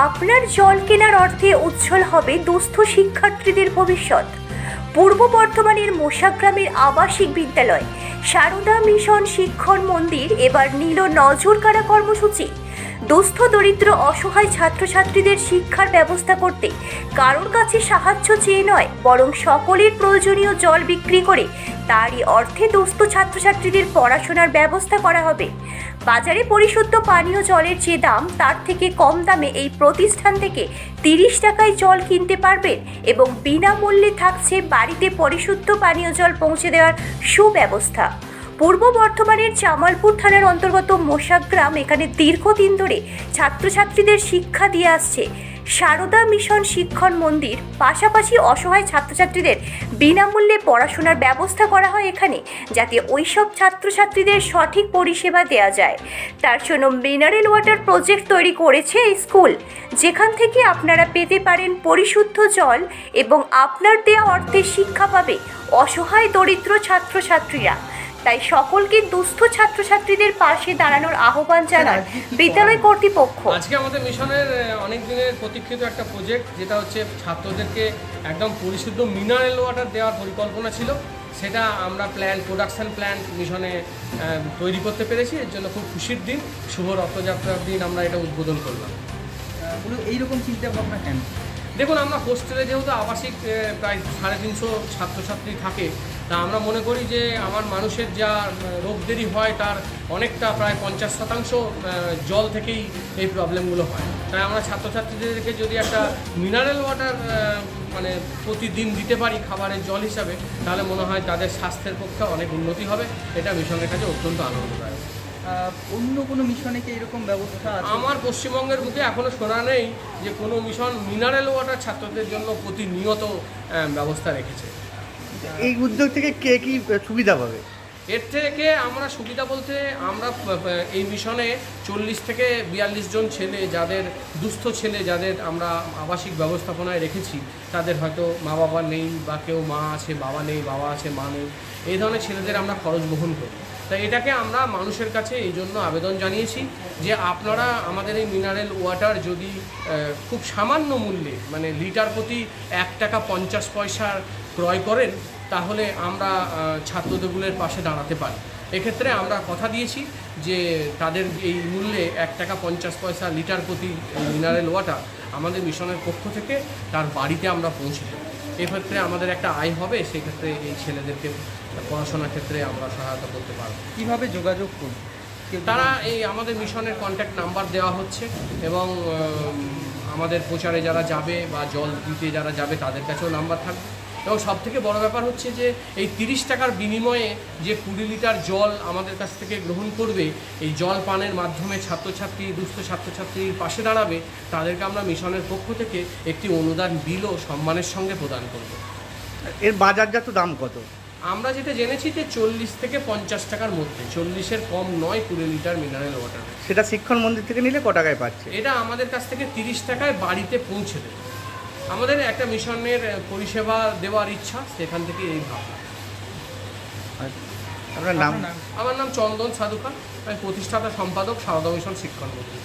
আপনার জল কেনার অর্থে উজ্জ্বল হবে দুস্থ শিক্ষার্থীদের ভবিষ্যৎ। পূর্ব বর্ধমানের মোশাগ্রামের আবাসিক বিদ্যালয় সারদা মিশন শিক্ষণ মন্দির এবার নিল নজর কাড়া কর্মসূচি। দুস্থ দরিদ্র অসহায় ছাত্রছাত্রীদের শিক্ষার ব্যবস্থা করতে কারোর কাছে সাহায্য চেয়ে নয়, বরং সকলের প্রয়োজনীয় জল বিক্রি করে তারই অর্থে দুস্থ ছাত্রছাত্রীদের পড়াশোনার ব্যবস্থা করা হবে। বাজারে পরিশুদ্ধ পানীয় জলের যে দাম, তার থেকে কম দামে এই প্রতিষ্ঠান থেকে 30 টাকায় জল কিনতে পারবেন এবং বিনামূল্যে থাকছে বাড়িতে পরিশুদ্ধ পানীয় জল পৌঁছে দেওয়ার সুব্যবস্থা। পূর্ব বর্ধমানের জামালপুর থানার অন্তর্গত মোশাগ্রাম এখানে দীর্ঘদিন ধরে ছাত্রছাত্রীদের শিক্ষা দিয়ে আসছে সারদা মিশন শিক্ষণ মন্দির। পাশাপাশি অসহায় ছাত্রছাত্রীদের বিনামূল্যে পড়াশোনার ব্যবস্থা করা হয় এখানে, যাতে ওইসব ছাত্রছাত্রীদের সঠিক পরিষেবা দেওয়া যায়। তার জন্য মিনারেল ওয়াটার প্রজেক্ট তৈরি করেছে এই স্কুল, যেখান থেকে আপনারা পেতে পারেন পরিশুদ্ধ জল এবং আপনার দেওয়া অর্থে শিক্ষা পাবে অসহায় দরিদ্র ছাত্রছাত্রীরা। তাই সকলকে দুস্থ ছাত্রছাত্রীদের পাশে দাঁড়ানোর আহ্বান জানান বিদ্যালয় কর্তৃপক্ষ। আজকে আমাদের মিশনের অনেক দিনের প্রতীক্ষিত একটা প্রজেক্ট, যেটা হচ্ছে ছাত্রদেরকে একদম পরিশুদ্ধ মিনারেল ওয়াটার দেওয়ার পরিকল্পনা ছিল, সেটা আমরা প্রোডাকশন প্ল্যান মিশনে তৈরি করতে পেরেছি। এর জন্য খুব খুশির দিন, শুভ রথযাত্রার দিন আমরা এটা উদ্বোধন করলাম। এইরকম চিন্তা ভাবনা কেন? দেখুন, আমরা হোস্টেলে যেহেতু আবাসিক প্রায় 350 ছাত্রছাত্রী থাকে, তা আমরা মনে করি যে আমার মানুষের যা রোগ দেরি হয় তার অনেকটা প্রায় 50% জল থেকেই এই প্রবলেমগুলো হয়। তাই আমরা ছাত্রছাত্রীদেরকে যদি একটা মিনারেল ওয়াটার মানে প্রতিদিন দিতে পারি খাবারের জল হিসাবে, তাহলে মনে হয় তাদের স্বাস্থ্যের পক্ষে অনেক উন্নতি হবে। এটা মিশনের কাছে অত্যন্ত আনন্দদায়ক। অন্য কোনো মিশনে কি এরকম ব্যবস্থা আছে? আমার পশ্চিমবঙ্গের বুকে এখনও শোনা নেই যে কোনো মিশন মিনারেল ওয়াটার ছাত্রদের জন্য প্রতিনিয়ত ব্যবস্থা রেখেছে। এই উদ্যোগ থেকে কে কি সুবিধা পাবে? এর থেকে আমরা সুবিধা বলতে, আমরা এই মিশনে 40 থেকে 42 জন ছেলে, যাদের দুস্থ ছেলে, যাদের আমরা আবাসিক ব্যবস্থাপনায় রেখেছি, তাদের হয়তো মা বাবা নেই, বা কেউ মা আছে বাবা নেই, বাবা আছে মা নেই, এই ধরনের ছেলেদের আমরা খরচ বহন করি। তাই এটাকে আমরা মানুষের কাছে এই জন্য আবেদন জানিয়েছি যে আপনারা আমাদের এই মিনারেল ওয়াটার যদি খুব সামান্য মূল্যে, মানে লিটার প্রতি 1 টাকা 50 পয়সার ক্রয় করেন, তাহলে আমরা ছাত্রদেরগুলোর পাশে দাঁড়াতে পারি। এক্ষেত্রে আমরা কথা দিয়েছি যে তাদের এই মূল্যে 1 টাকা 50 পয়সা লিটার প্রতি মিনারেল ওয়াটার আমাদের মিশনের পক্ষ থেকে তার বাড়িতে আমরা পৌঁছে দেব। এক্ষেত্রে আমাদের একটা আয় হবে, সেক্ষেত্রে এই ছেলেদেরকে পড়াশোনার ক্ষেত্রে আমরা সহায়তা করতে পারব। কীভাবে যোগাযোগ করব? তারা এই আমাদের মিশনের কন্ট্যাক্ট নাম্বার দেওয়া হচ্ছে, এবং আমাদের প্রচারে যারা যাবে বা জল দিতে যারা যাবে তাদের কাছেও নাম্বার থাকবে। এবং সবথেকে বড় ব্যাপার হচ্ছে যে এই 30 টাকার বিনিময়ে যে 20 লিটার জল আমাদের কাছ থেকে গ্রহণ করবে, এই জল পানের মাধ্যমে ছাত্রছাত্রী, দুস্থ ছাত্রছাত্রীর পাশে দাঁড়াবে, তাদেরকে আমরা মিশনের পক্ষ থেকে একটি অনুদান বিলও সম্মানের সঙ্গে প্রদান করব। এর বাজারজাত দাম কত? আমরা যেটা জেনেছি যে 40 থেকে 50 টাকার মধ্যে, 40-এর কম নয় 20 লিটার মিনারেল ওয়াটার। সেটা শিক্ষণ মন্দির থেকে নিলে ক টাকায় পাচ্ছে? এটা আমাদের কাছ থেকে 30 টাকায় বাড়িতে পৌঁছে দেবে। আমাদের একটা মিশনের পরিষেবা দেওয়ার ইচ্ছা, সেখান থেকে এই ভাবনা। আপনার নাম? আমার নাম চন্দন সাধুকা, আমি প্রতিষ্ঠাতা সম্পাদক সারদা মিশন শিক্ষণ মন্দির।